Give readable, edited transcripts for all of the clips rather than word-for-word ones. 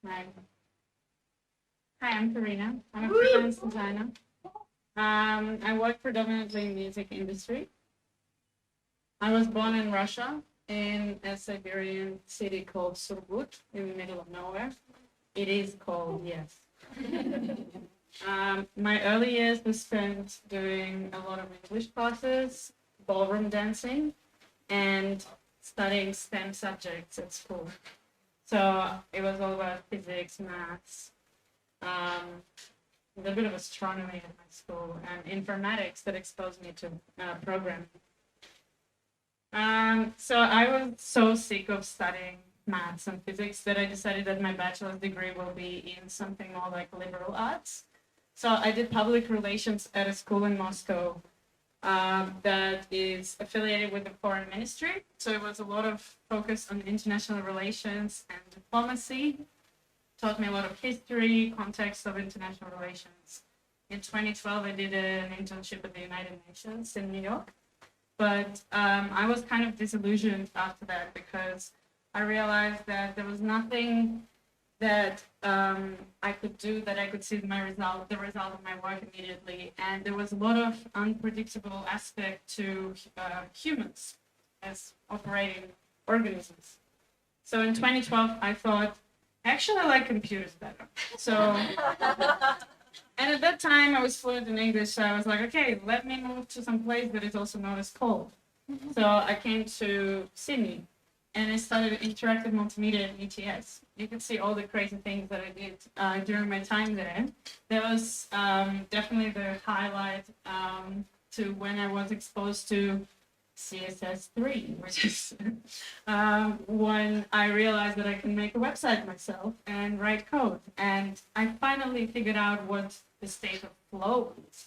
Right. Hi, I'm Karina. I'm a freelance designer. I work predominantly in the music industry. I was born in Russia in a Siberian city called Surgut in the middle of nowhere. It is cold, yes. My early years were spent doing a lot of English classes, ballroom dancing, and studying STEM subjects at school. So it was all about physics, maths, um, a little bit of astronomy at my school, and informatics that exposed me to programming. So I was so sick of studying maths and physics that I decided that my bachelor's degree will be in something more like liberal arts. So I did public relations at a school in Moscow that is affiliated with the foreign ministry. So it was a lot of focus on international relations and diplomacy. Taught me a lot of history, context of international relations. In 2012, I did an internship at the United Nations in New York. But I was kind of disillusioned after that because I realized that there was nothing that I could do that I could see the result of my work immediately. And there was a lot of unpredictable aspect to humans as operating organisms. So in 2012, I thought, actually, I like computers better. So, and at that time, I was fluent in English, so I was like, okay, let me move to some place that is also not as cold. So I came to Sydney, and I studied interactive multimedia at UTS. You could see all the crazy things that I did during my time there. That was definitely the highlight to when I was exposed to CSS3, which is when I realized that I can make a website myself and write code. And I finally figured out what the state of flow is.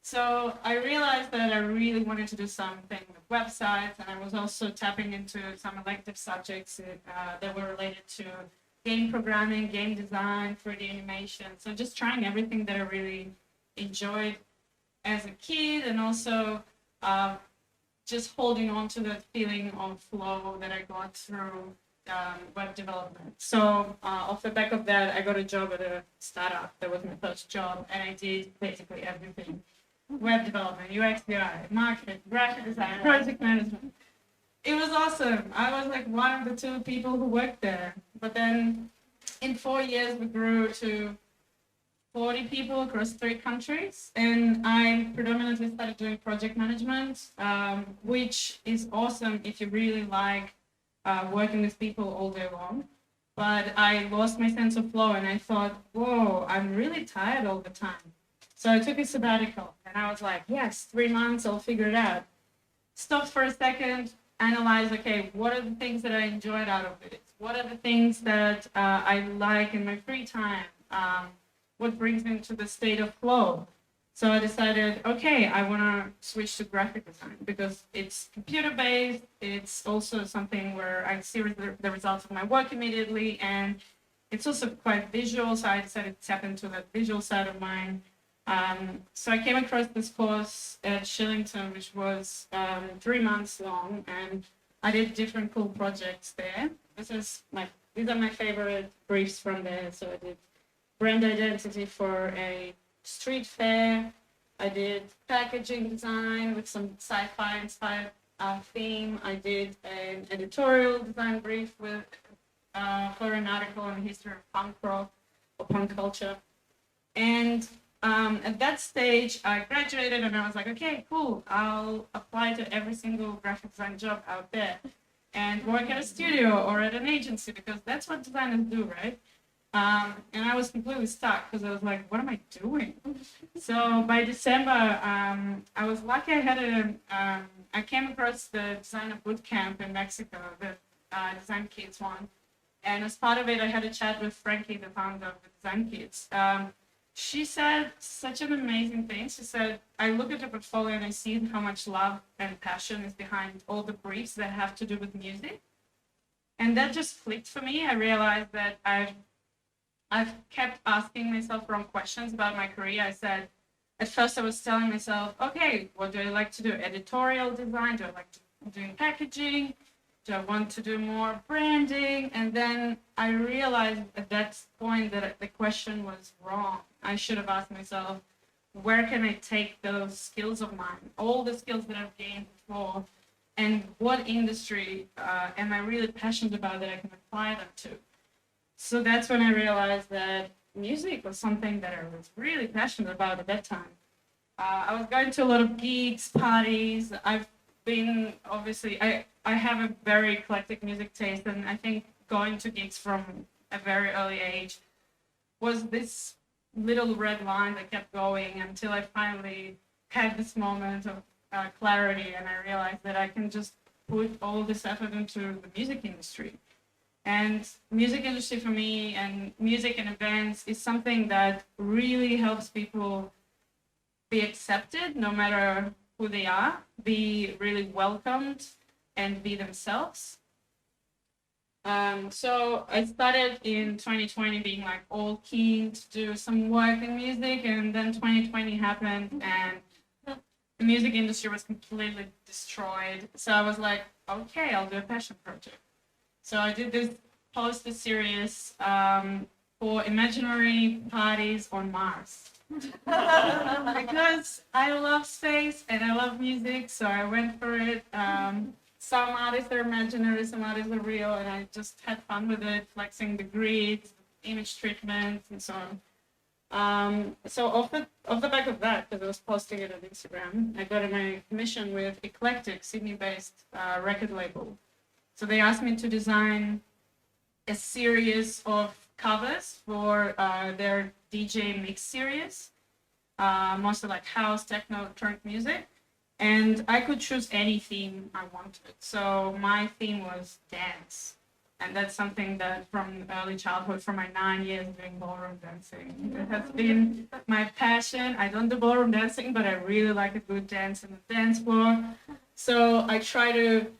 So I realized that I really wanted to do something with websites, and I was also tapping into some elective subjects that were related to game programming, game design, 3D animation. So just trying everything that I really enjoyed as a kid, and also just holding on to that feeling of flow that I got through web development. So off the back of that, I got a job at a startup. That was my first job, and I did basically everything. Web development, UX, UI, marketing, graphic design, project management. It was awesome. I was like one of the two people who worked there. But then in 4 years, we grew to 40 people across 3 countries, and I predominantly started doing project management, which is awesome if you really like working with people all day long. But I lost my sense of flow, and I thought, whoa, I'm really tired all the time. So I took a sabbatical, and I was like, yes, 3 months, I'll figure it out. Stopped for a second, analyze, okay, what are the things that I enjoyed out of it? What are the things that I like in my free time? What brings me to the state of flow? So I decided, okay, I want to switch to graphic design because it's computer-based. It's also something where I see the results of my work immediately, and it's also quite visual. So I decided to tap into that visual side of mine. So I came across this course at Shillington, which was 3 months long, and I did different cool projects there. These are my favorite briefs from there. So I did brand identity for a street fair. I did packaging design with some sci-fi inspired theme. I did an editorial design brief for an article on the history of punk rock or punk culture. And at that stage, I graduated, and I was like, okay, cool. I'll apply to every single graphic design job out there and work at a studio or at an agency, because that's what designers do, right? And I was completely stuck because I was like, what am I doing? So by December, I was lucky. I came across the designer boot camp in Mexico, the Design Kids one. And as part of it, I had a chat with Frankie, the founder of the Design Kids. She said such an amazing thing. She said, I look at your portfolio and I see how much love and passion is behind all the briefs that have to do with music. And that just clicked for me. I realized that I've kept asking myself wrong questions about my career. I said, at first I was telling myself, okay, what do I like to do? Editorial design? Do I like doing packaging? Do I want to do more branding? And then I realized at that point that the question was wrong. I should have asked myself, where can I take those skills of mine, all the skills that I've gained before, and what industry am I really passionate about that I can apply them to? So that's when I realized that music was something that I was really passionate about at that time. I was going to a lot of gigs, parties. I've been, obviously, I have a very eclectic music taste, and I think going to gigs from a very early age was this little red line that kept going until I finally had this moment of clarity, and I realized that I can just put all this effort into the music industry. And music industry for me and music and events is something that really helps people be accepted no matter who they are, be really welcomed, and be themselves. So I started in 2020 being like all keen to do some work in music, and then 2020 happened and the music industry was completely destroyed. So I was like, okay, I'll do a passion project. So I did this poster series for imaginary parties on Mars. Because I love space and I love music, so I went for it. Some artists are imaginary, some artists are real, and I just had fun with it, flexing the grids, image treatment, and so on. So off the back of that, because I was posting it on Instagram, I got my commission with Eclectic, Sydney-based record label. So they asked me to design a series of covers for their DJ mix series, mostly like house, techno, electronic music. And I could choose any theme I wanted. So my theme was dance. And that's something that from early childhood, from my 9 years doing ballroom dancing, it has been my passion. I don't do ballroom dancing, but I really like a good dance in the dance floor. So I try to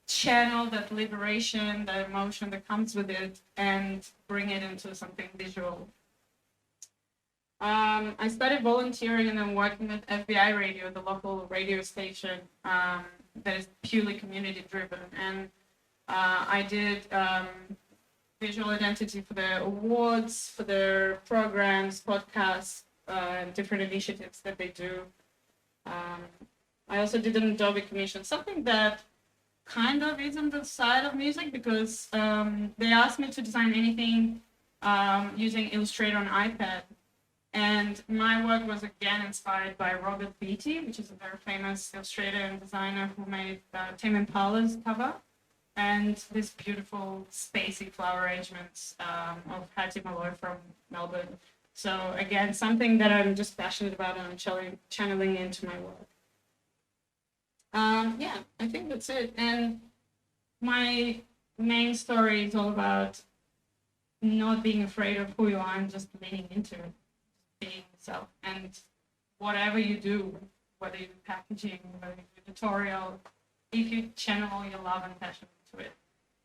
channel that liberation, that emotion that comes with it, and bring it into something visual. I started volunteering and then working with FBI Radio, the local radio station that is purely community driven. And I did visual identity for their awards, for their programs, podcasts, different initiatives that they do. I also did an Adobe commission, something that kind of is on the side of music because they asked me to design anything using Illustrator on iPad. And my work was again inspired by Robert Beatty, which is a very famous illustrator and designer who made Tame Impala's cover, and this beautiful spacey flower arrangements of Hattie Malloy from Melbourne. So again, something that I'm just passionate about and I'm channeling into my work. Yeah, I think that's it. And my main story is all about not being afraid of who you are and just leaning into it, being yourself. And whatever you do, whether you do packaging, whether you do tutorial, if you channel your love and passion into it,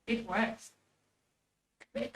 it works. Great.